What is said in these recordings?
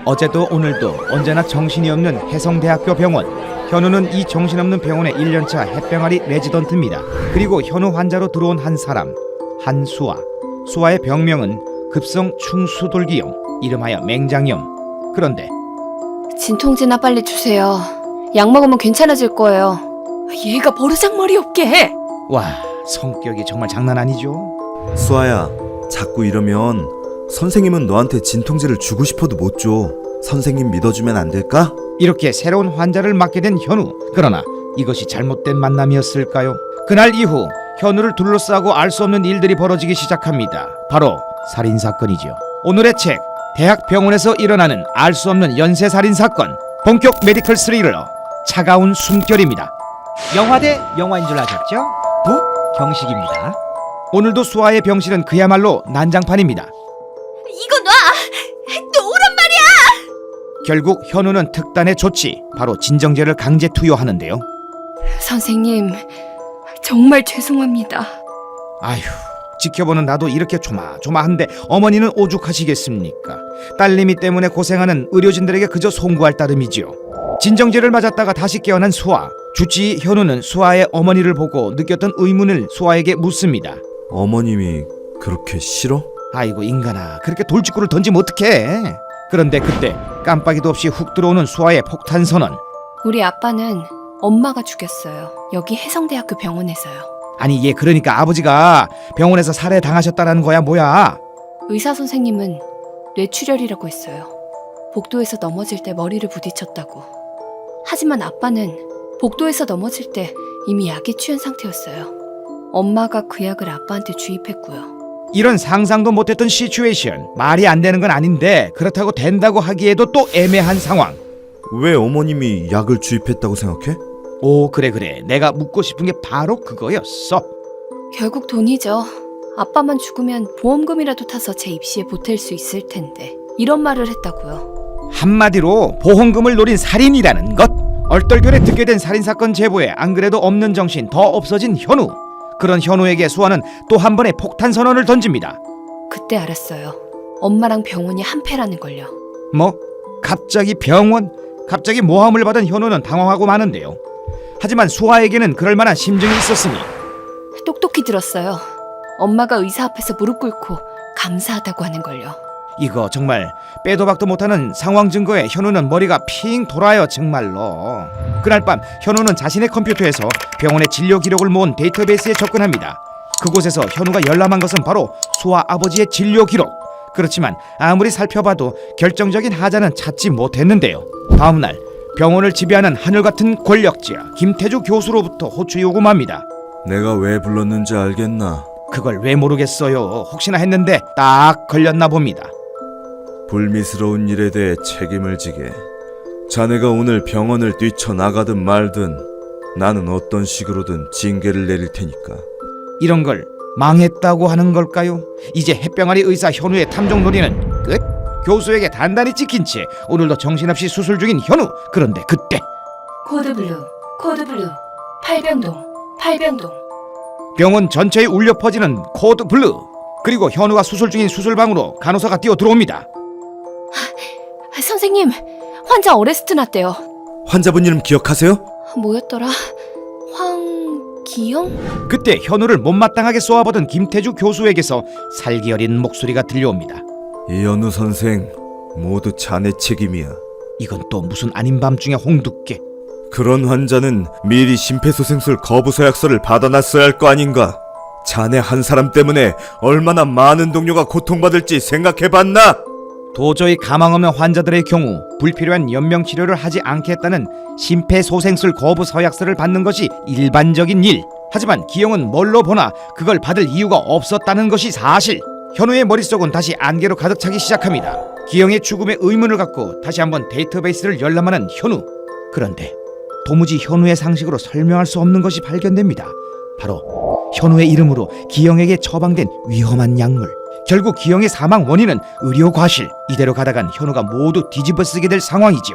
어제도 오늘도 언제나 정신이 없는 혜성대학교 병원. 현우는 이 정신없는 병원의 1년차 햇병아리 레지던트입니다. 그리고 현우 환자로 들어온 한 사람, 한수아. 수아의 병명은 급성 충수돌기염, 이름하여 맹장염. 그런데 진통제나 빨리 주세요. 약 먹으면 괜찮아질 거예요. 얘가 버르장머리 없게 해. 와, 성격이 정말 장난 아니죠? 수아야, 자꾸 이러면 선생님은 너한테 진통제를 주고 싶어도 못 줘. 선생님 믿어주면 안 될까? 이렇게 새로운 환자를 맡게 된 현우. 그러나 이것이 잘못된 만남이었을까요? 그날 이후 현우를 둘러싸고 알 수 없는 일들이 벌어지기 시작합니다. 바로 살인사건이죠. 오늘의 책, 대학병원에서 일어나는 알 수 없는 연쇄살인사건. 본격 메디컬 스릴러 차가운 숨결입니다. 영화대 영화인 줄 아셨죠? 북경식입니다. 오늘도 수아의 병실은 그야말로 난장판입니다. 이거 놔! 또 오란 말이야! 결국 현우는 특단의 조치, 바로 진정제를 강제 투여하는데요. 선생님, 정말 죄송합니다. 아휴, 지켜보는 나도 이렇게 조마조마한데 어머니는 오죽하시겠습니까? 딸내미 때문에 고생하는 의료진들에게 그저 송구할 따름이지요. 진정제를 맞았다가 다시 깨어난 수아. 주치의 현우는 수아의 어머니를 보고 느꼈던 의문을 수아에게 묻습니다. 어머님이 그렇게 싫어? 아이고 인간아, 그렇게 돌직구를 던지면 어떡해. 그런데 그때 깜빡이도 없이 훅 들어오는 수아의 폭탄 선언. 우리 아빠는 엄마가 죽였어요. 여기 혜성대학교 병원에서요. 아니 얘 그러니까 아버지가 병원에서 살해당하셨다라는 거야 뭐야? 의사 선생님은 뇌출혈이라고 했어요. 복도에서 넘어질 때 머리를 부딪혔다고. 하지만 아빠는 복도에서 넘어질 때 이미 약에 취한 상태였어요. 엄마가 그 약을 아빠한테 주입했고요. 이런 상상도 못했던 시츄에이션. 말이 안 되는 건 아닌데 그렇다고 된다고 하기에도 또 애매한 상황. 왜 어머님이 약을 주입했다고 생각해? 오 그래 내가 묻고 싶은 게 바로 그거였어. 결국 돈이죠. 아빠만 죽으면 보험금이라도 타서 제 입시에 보탤 수 있을 텐데. 이런 말을 했다고요. 한마디로 보험금을 노린 살인이라는 것. 얼떨결에 듣게 된 살인사건 제보에 안 그래도 없는 정신 더 없어진 현우. 그런 현우에게 수아는 또 한 번의 폭탄 선언을 던집니다. 그때 알았어요. 엄마랑 병원이 한패라는 걸요. 뭐? 갑자기 병원? 갑자기 모함을 받은 현우는 당황하고 마는데요. 하지만 수아에게는 그럴 만한 심증이 있었으니 똑똑히 들었어요. 엄마가 의사 앞에서 무릎 꿇고 감사하다고 하는 걸요. 이거 정말 빼도 박도 못하는 상황 증거에 현우는 머리가 핑 돌아요 정말로. 그날 밤 현우는 자신의 컴퓨터에서 병원의 진료 기록을 모은 데이터베이스에 접근합니다. 그곳에서 현우가 열람한 것은 바로 수아 아버지의 진료 기록. 그렇지만 아무리 살펴봐도 결정적인 하자는 찾지 못했는데요. 다음날 병원을 지배하는 하늘같은 권력자 김태주 교수로부터 호출 요구합니다. 내가 왜 불렀는지 알겠나? 그걸 왜 모르겠어요. 혹시나 했는데 딱 걸렸나 봅니다. 불미스러운 일에 대해 책임을 지게. 자네가 오늘 병원을 뛰쳐나가든 말든 나는 어떤 식으로든 징계를 내릴 테니까. 이런 걸 망했다고 하는 걸까요? 이제 햇병아리 의사 현우의 탐정놀이는 끝? 교수에게 단단히 찍힌 채 오늘도 정신없이 수술 중인 현우. 그런데 그때 코드블루, 코드블루, 팔병동. 병원 전체에 울려 퍼지는 코드 블루. 그리고 현우가 수술 중인 수술방으로 간호사가 뛰어 들어옵니다. 선생님, 환자 어레스트 났대요. 환자분 이름 기억하세요? 뭐였더라? 황기영? 그때 현우를 못마땅하게 쏘아보던 김태주 교수에게서 살기 어린 목소리가 들려옵니다. 이현우 선생, 모두 자네 책임이야. 이건 또 무슨 아닌 밤중에 홍두깨. 그런 환자는 미리 심폐소생술 거부서약서를 받아놨어야 할 거 아닌가? 자네 한 사람 때문에 얼마나 많은 동료가 고통받을지 생각해봤나? 도저히 가망 없는 환자들의 경우 불필요한 연명치료를 하지 않겠다는 심폐소생술 거부 서약서를 받는 것이 일반적인 일. 하지만 기영은 뭘로 보나 그걸 받을 이유가 없었다는 것이 사실. 현우의 머릿속은 다시 안개로 가득 차기 시작합니다. 기영의 죽음에 의문을 갖고 다시 한번 데이터베이스를 열람하는 현우. 그런데 도무지 현우의 상식으로 설명할 수 없는 것이 발견됩니다. 바로 현우의 이름으로 기영에게 처방된 위험한 약물. 결국 기영의 사망 원인은 의료 과실. 이대로 가다간 현우가 모두 뒤집어쓰게 될 상황이죠.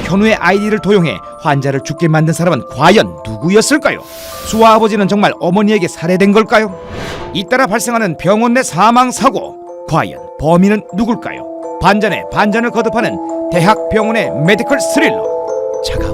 현우의 아이디를 도용해 환자를 죽게 만든 사람은 과연 누구였을까요? 수아 아버지는 정말 어머니에게 살해된 걸까요? 잇따라 발생하는 병원 내 사망 사고. 과연 범인은 누굴까요? 반전에 반전을 거듭하는 대학병원의 메디컬 스릴러. 차가운